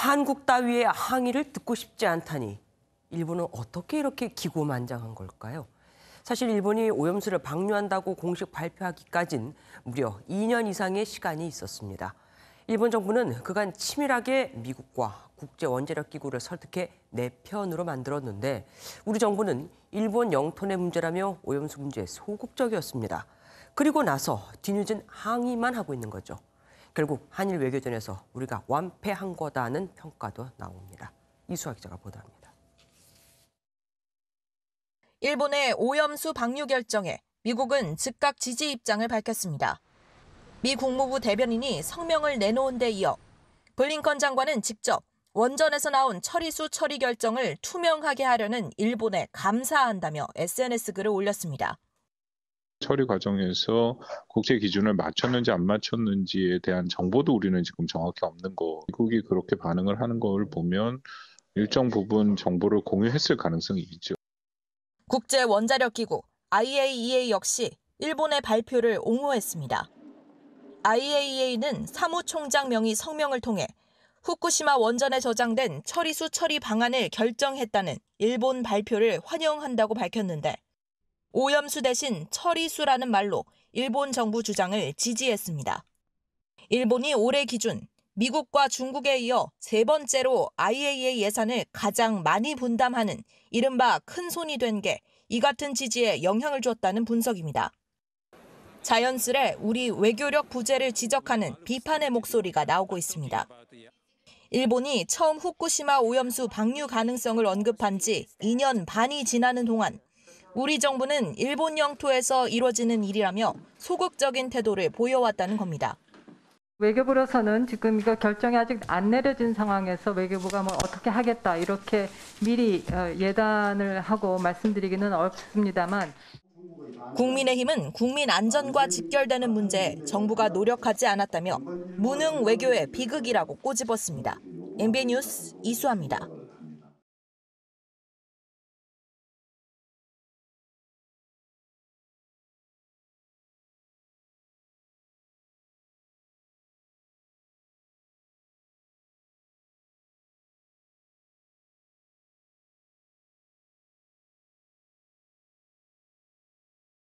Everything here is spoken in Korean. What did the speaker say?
한국 따위의 항의를 듣고 싶지 않다니 일본은 어떻게 이렇게 기고만장한 걸까요? 사실 일본이 오염수를 방류한다고 공식 발표하기까진 무려 2년 이상의 시간이 있었습니다. 일본 정부는 그간 치밀하게 미국과 국제원자력기구를 설득해 내 편으로 만들었는데 우리 정부는 일본 영토 내 문제라며 오염수 문제에 소극적이었습니다. 그리고 나서 뒤늦은 항의만 하고 있는 거죠. 결국 한일 외교전에서 우리가 완패한 거다는 평가도 나옵니다. 이수아 기자가 보도합니다. 일본의 오염수 방류 결정에 미국은 즉각 지지 입장을 밝혔습니다. 미 국무부 대변인이 성명을 내놓은 데 이어 블링컨 장관은 직접 원전에서 나온 처리수 처리 결정을 투명하게 하려는 일본에 감사한다며 SNS 글을 올렸습니다. 처리 과정에서 국제 기준을 맞췄는지 안 맞췄는지에 대한 정보도 우리는 지금 정확히 없는 거. 미국이 그렇게 반응을 하는 걸 보면 일정 부분 정보를 공유했을 가능성이 있죠. 국제원자력기구 IAEA 역시 일본의 발표를 옹호했습니다. IAEA는 사무총장 명의 성명을 통해 후쿠시마 원전에 저장된 처리수 처리 방안을 결정했다는 일본 발표를 환영한다고 밝혔는데 오염수 대신 처리수라는 말로 일본 정부 주장을 지지했습니다. 일본이 올해 기준 미국과 중국에 이어 세 번째로 IAEA 예산을 가장 많이 분담하는 이른바 큰손이 된 게 이 같은 지지에 영향을 줬다는 분석입니다. 자연스레 우리 외교력 부재를 지적하는 비판의 목소리가 나오고 있습니다. 일본이 처음 후쿠시마 오염수 방류 가능성을 언급한 지 2년 반이 지나는 동안 우리 정부는 일본 영토에서 이뤄지는 일이라며 소극적인 태도를 보여왔다는 겁니다. 외교부로서는 지금 이거 결정이 아직 안 내려진 상황에서 외교부가 뭐 어떻게 하겠다 이렇게 미리 예단을 하고 말씀드리기는 어렵습니다만 국민의힘은 국민 안전과 직결되는 문제에 정부가 노력하지 않았다며 무능 외교의 비극이라고 꼬집었습니다. MBN 뉴스 이수아입니다.